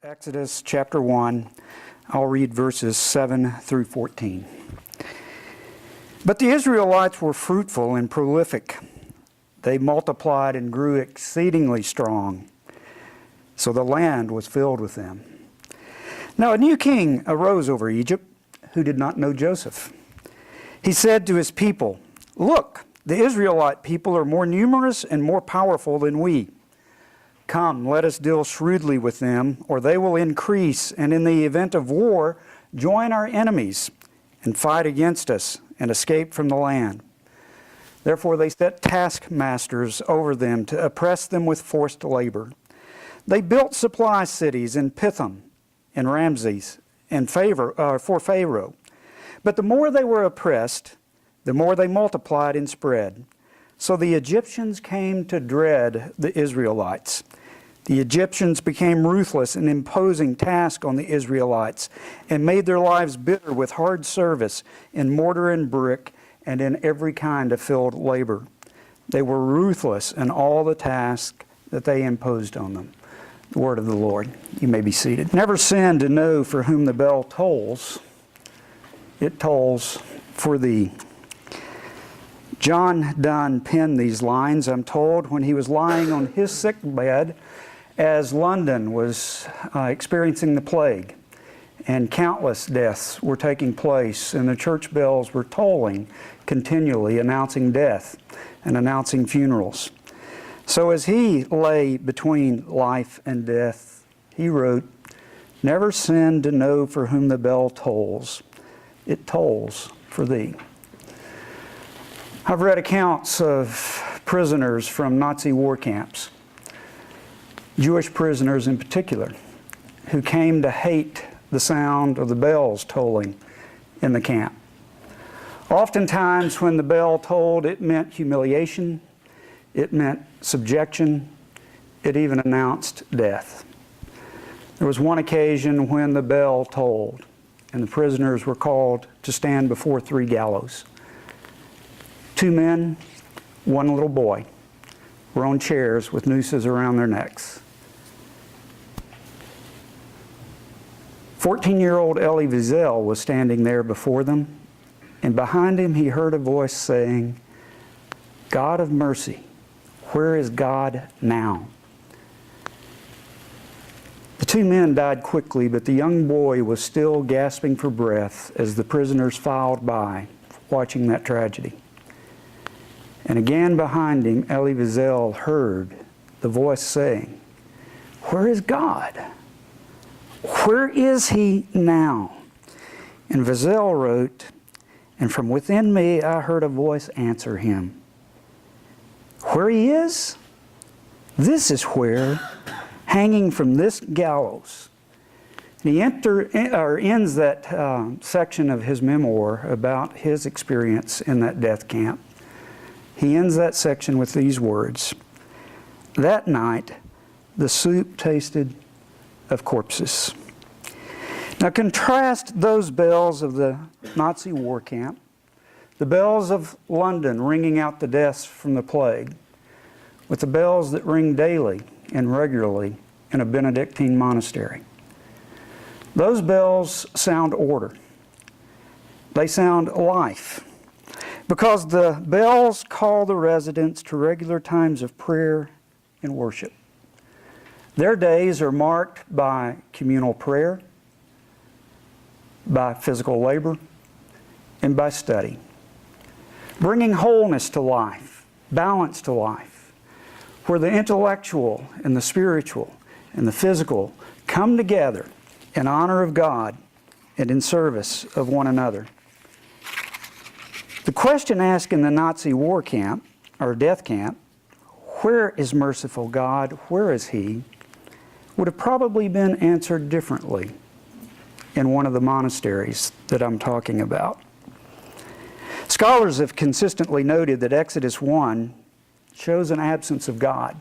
Exodus chapter 1, I'll read verses 7 through 14. But the Israelites were fruitful and prolific. They multiplied and grew exceedingly strong, so the land was filled with them. Now a new king arose over Egypt who did not know Joseph. He said to his people, "Look, the Israelite people are more numerous and more powerful than we. Come, let us deal shrewdly with them, or they will increase, and in the event of war, join our enemies and fight against us and escape from the land." Therefore they set taskmasters over them to oppress them with forced labor. They built supply cities in Pithom and Ramses and for Pharaoh. But the more they were oppressed, the more they multiplied and spread. So the Egyptians came to dread the Israelites. The Egyptians became ruthless in imposing tasks on the Israelites and made their lives bitter with hard service in mortar and brick and in every kind of field labor. They were ruthless in all the tasks that they imposed on them. The word of the Lord. You may be seated. Never sin to know for whom the bell tolls. It tolls for thee. John Donne penned these lines, I'm told, when he was lying on his sick bed as London was experiencing the plague, and countless deaths were taking place, and the church bells were tolling continually, announcing death and announcing funerals. So as he lay between life and death, he wrote, "Never sin to know for whom the bell tolls. It tolls for thee." I've read accounts of prisoners from Nazi war camps, Jewish prisoners in particular, who came to hate the sound of the bells tolling in the camp. Oftentimes when the bell tolled, it meant humiliation, it meant subjection, it even announced death. There was one occasion when the bell tolled and the prisoners were called to stand before 3 gallows. 2 men, 1 little boy, were on chairs with nooses around their necks. 14-year-old Elie Wiesel was standing there before them, and behind him he heard a voice saying, "God of mercy, where is God now?" The 2 men died quickly, but the young boy was still gasping for breath as the prisoners filed by, watching that tragedy. And again behind him, Elie Wiesel heard the voice saying, "Where is God? Where is He now?" And Wiesel wrote, "And from within me I heard a voice answer him, 'Where He is? This is where, hanging from this gallows.'" And he ends that section of his memoir about his experience in that death camp. He ends that section with these words, "That night, the soup tasted of corpses." Now contrast those bells of the Nazi war camp, the bells of London ringing out the deaths from the plague, with the bells that ring daily and regularly in a Benedictine monastery. Those bells sound order. They sound life, because the bells call the residents to regular times of prayer and worship. Their days are marked by communal prayer, by physical labor, and by study, bringing wholeness to life, balance to life, where the intellectual and the spiritual and the physical come together in honor of God and in service of one another. The question asked in the Nazi war camp, or death camp, "Where is merciful God? Where is He?" would have probably been answered differently in one of the monasteries that I'm talking about. Scholars have consistently noted that Exodus 1 shows an absence of God.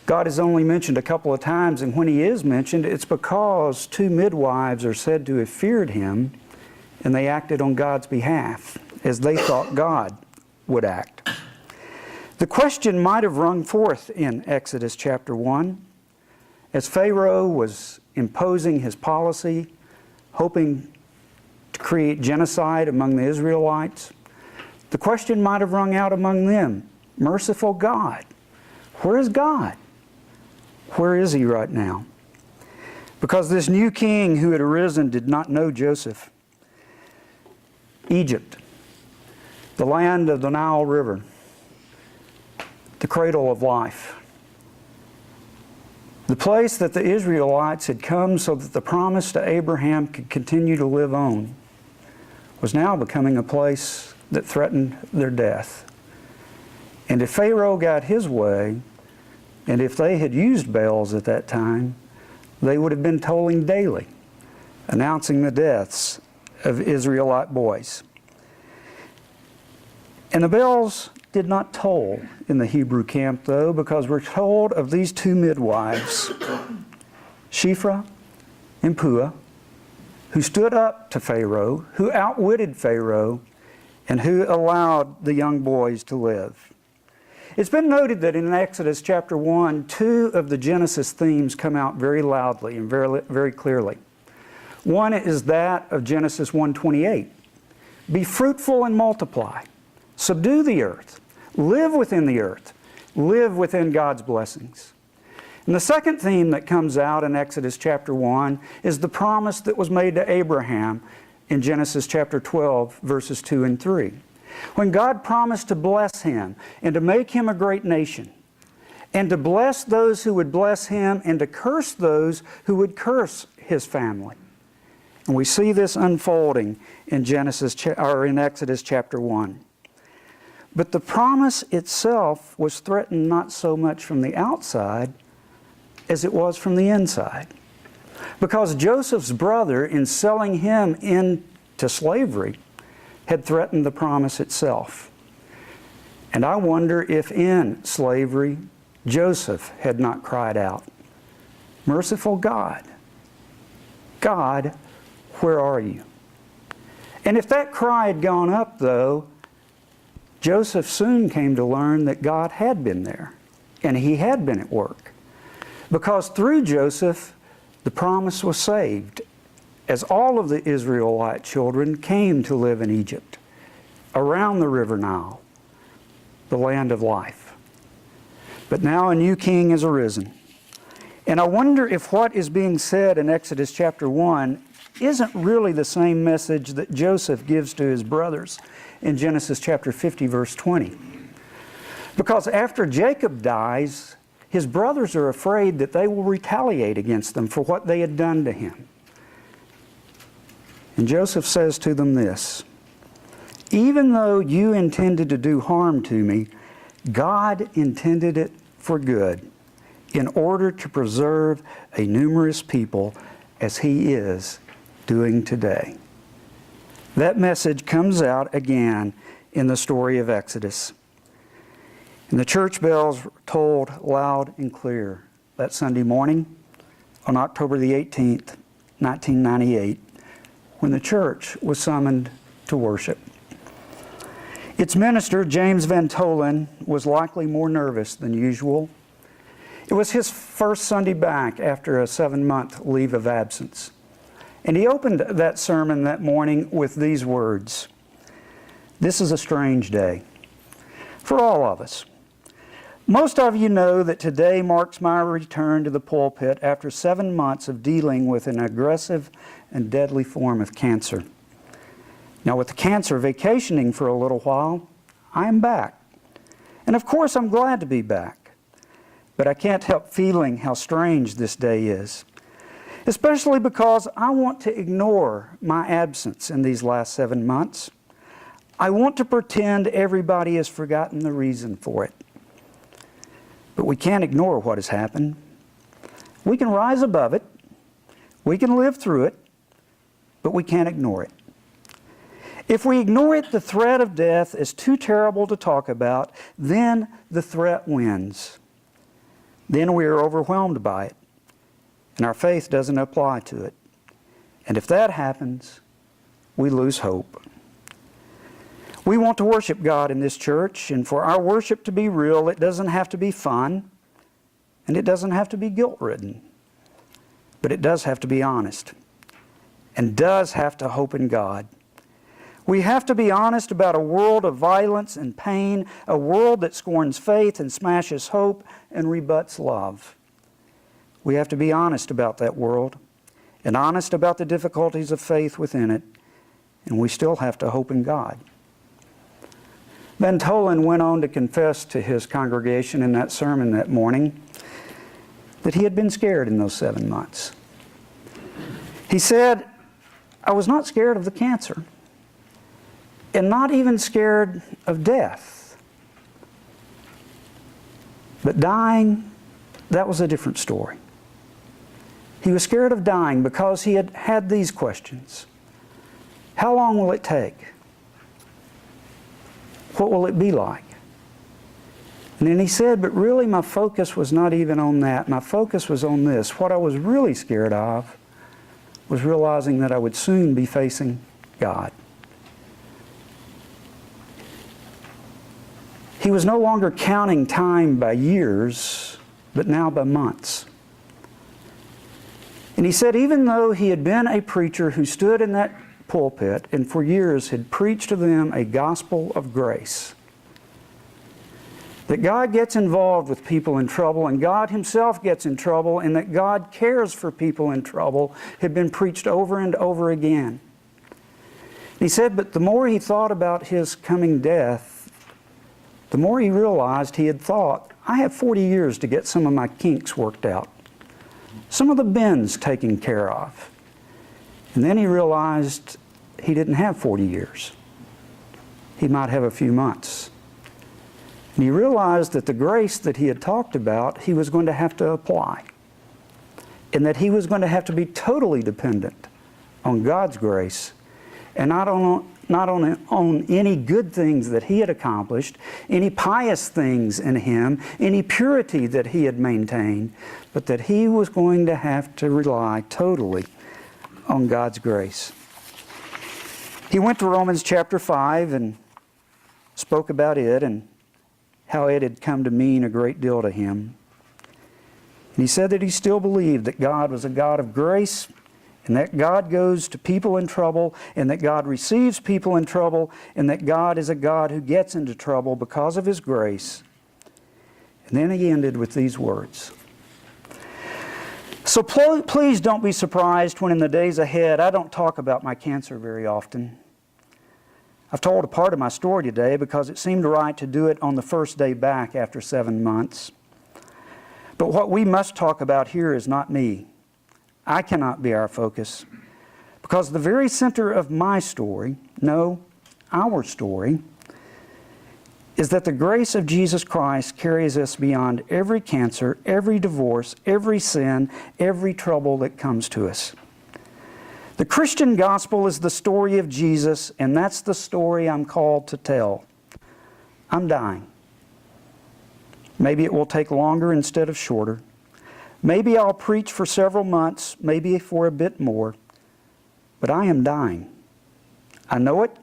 God is only mentioned a couple of times, and when He is mentioned, it's because 2 midwives are said to have feared Him, and they acted on God's behalf, as they thought God would act. The question might have rung forth in Exodus chapter 1, as Pharaoh was imposing his policy, hoping to create genocide among the Israelites, the question might have rung out among them, merciful God, where is God? Where is He right now? Because this new king who had arisen did not know Joseph. Egypt, the land of the Nile River, the cradle of life, the place that the Israelites had come so that the promise to Abraham could continue to live on, was now becoming a place that threatened their death. And if Pharaoh got his way, and if they had used bells at that time, they would have been tolling daily, announcing the deaths of Israelite boys. And the bells did not toll in the Hebrew camp, though, because we're told of these two midwives, Shiphrah and Puah, who stood up to Pharaoh, who outwitted Pharaoh, and who allowed the young boys to live. It's been noted that in Exodus chapter 1, two of the Genesis themes come out very loudly and very clearly. One is that of Genesis 1:28. Be fruitful and multiply. Subdue the earth. Live within the earth. Live within God's blessings. And the second theme that comes out in Exodus chapter 1 is the promise that was made to Abraham in Genesis chapter 12, verses 2 and 3. When God promised to bless him and to make him a great nation, and to bless those who would bless him and to curse those who would curse his family. And we see this unfolding in Exodus chapter 1. But the promise itself was threatened not so much from the outside as it was from the inside. Because Joseph's brother, in selling him into slavery, had threatened the promise itself. And I wonder if in slavery, Joseph had not cried out, merciful God, God, where are you? And if that cry had gone up, though, Joseph soon came to learn that God had been there, and He had been at work. Because through Joseph, the promise was saved, as all of the Israelite children came to live in Egypt, around the river Nile, the land of life. But now a new king has arisen. And I wonder if what is being said in Exodus chapter 1 isn't really the same message that Joseph gives to his brothers in Genesis chapter 50, verse 20. Because after Jacob dies, his brothers are afraid that they will retaliate against them for what they had done to him. And Joseph says to them this, even though you intended to do harm to me, God intended it for good, in order to preserve a numerous people as He is doing today. That message comes out again in the story of Exodus. And the church bells were tolled loud and clear that Sunday morning on October the 18th, 1998, when the church was summoned to worship. Its minister, James Van Tolen, was likely more nervous than usual. It was his first Sunday back after a 7-month leave of absence. And he opened that sermon that morning with these words, "This is a strange day for all of us. Most of you know that today marks my return to the pulpit after 7 months of dealing with an aggressive and deadly form of cancer. Now, with the cancer vacationing for a little while, I am back. And of course, I'm glad to be back. But I can't help feeling how strange this day is, especially because I want to ignore my absence in these last 7 months. I want to pretend everybody has forgotten the reason for it. But we can't ignore what has happened. We can rise above it. We can live through it, but we can't ignore it. If we ignore it, the threat of death is too terrible to talk about. Then the threat wins. Then we are overwhelmed by it, and our faith doesn't apply to it. And if that happens, we lose hope. We want to worship God in this church, and for our worship to be real, it doesn't have to be fun, and it doesn't have to be guilt-ridden. but it does have to be honest and does have to hope in God. We have to be honest about a world of violence and pain, a world that scorns faith and smashes hope and rebuts love. We have to be honest about that world and honest about the difficulties of faith within it, and we still have to hope in God. Van Tolen went on to confess to his congregation in that sermon that morning that he had been scared in those 7 months. He said, "I was not scared of the cancer, and not even scared of death. But dying, that was a different story." He was scared of dying because he had had these questions. How long will it take? What will it be like? And then he said, but really my focus was not even on that. My focus was on this. What I was really scared of was realizing that I would soon be facing God. He was no longer counting time by years, but now by months. And he said even though he had been a preacher who stood in that pulpit and for years had preached to them a gospel of grace, that God gets involved with people in trouble and God Himself gets in trouble and that God cares for people in trouble had been preached over and over again. He said, but the more he thought about his coming death, the more he realized he had thought, I have 40 years to get some of my kinks worked out, some of the bends taken care of. And then he realized he didn't have 40 years. He might have a few months. And he realized that the grace that he had talked about, he was going to have to apply. And that he was going to have to be totally dependent on God's grace and not on any good things that he had accomplished, any pious things in him, any purity that he had maintained, but that he was going to have to rely totally on God's grace. He went to Romans chapter 5 and spoke about it and how it had come to mean a great deal to him. And he said that he still believed that God was a God of grace and that God goes to people in trouble and that God receives people in trouble and that God is a God who gets into trouble because of His grace. And then he ended with these words. So please don't be surprised when in the days ahead I don't talk about my cancer very often. I've told a part of my story today because it seemed right to do it on the first day back after 7 months. But what we must talk about here is not me. I cannot be our focus because the very center of my story, no, our story, is that the grace of Jesus Christ carries us beyond every cancer, every divorce, every sin, every trouble that comes to us. The Christian gospel is the story of Jesus, and that's the story I'm called to tell. I'm dying. Maybe it will take longer instead of shorter. Maybe I'll preach for several months, maybe for a bit more, but I am dying. I know it,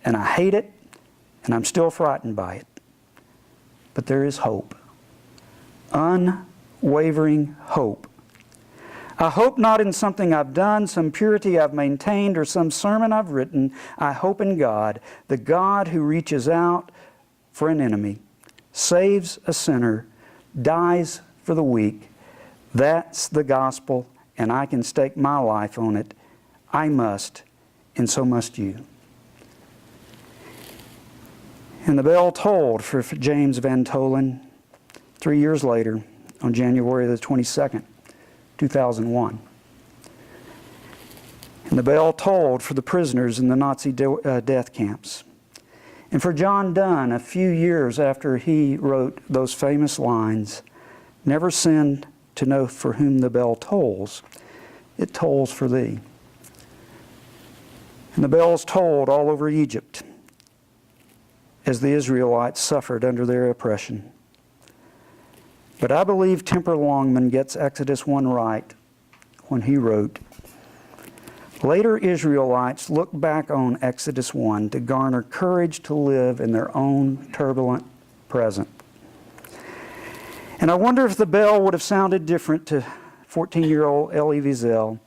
and I hate it, and I'm still frightened by it. But there is hope. Unwavering hope. I hope not in something I've done, some purity I've maintained, or some sermon I've written. I hope in God, the God who reaches out for an enemy, saves a sinner, dies for the weak. That's the gospel, and I can stake my life on it. I must, and so must you. And the bell tolled for James Van Tolen 3 years later on January the 22nd, 2001. And the bell tolled for the prisoners in the Nazi death camps. And for John Donne, a few years after he wrote those famous lines, "Never sinned to know for whom the bell tolls, it tolls for thee." And the bells tolled all over Egypt as the Israelites suffered under their oppression. But I believe Temper Longman gets Exodus 1 right when he wrote, later Israelites looked back on Exodus 1 to garner courage to live in their own turbulent present. And I wonder if the bell would have sounded different 14-year-old Elie Wiesel,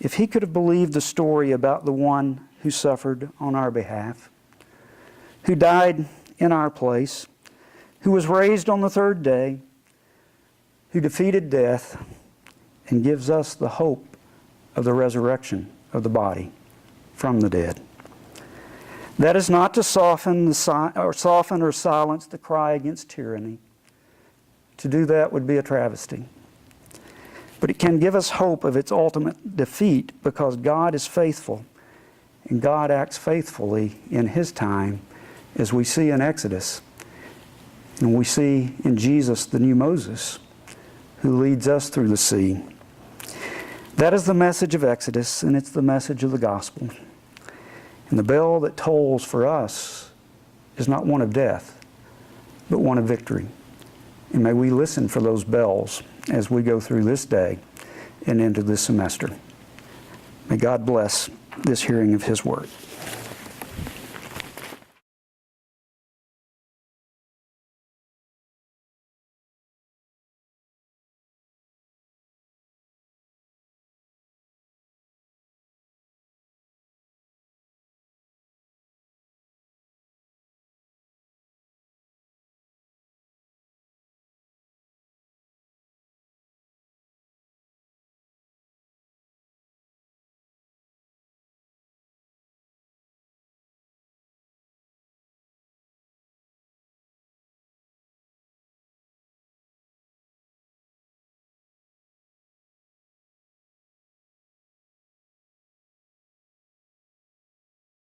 if he could have believed the story about the one who suffered on our behalf, who died in our place, who was raised on the third day, who defeated death and gives us the hope of the resurrection of the body from the dead. That is not to soften or silence the cry against tyranny. To do that would be a travesty. But it can give us hope of its ultimate defeat because God is faithful, and God acts faithfully in His time, as we see in Exodus. And we see in Jesus the new Moses, who leads us through the sea. That is the message of Exodus, and it's the message of the gospel. And the bell that tolls for us is not one of death, but one of victory. And may we listen for those bells as we go through this day and into this semester. May God bless this hearing of His word.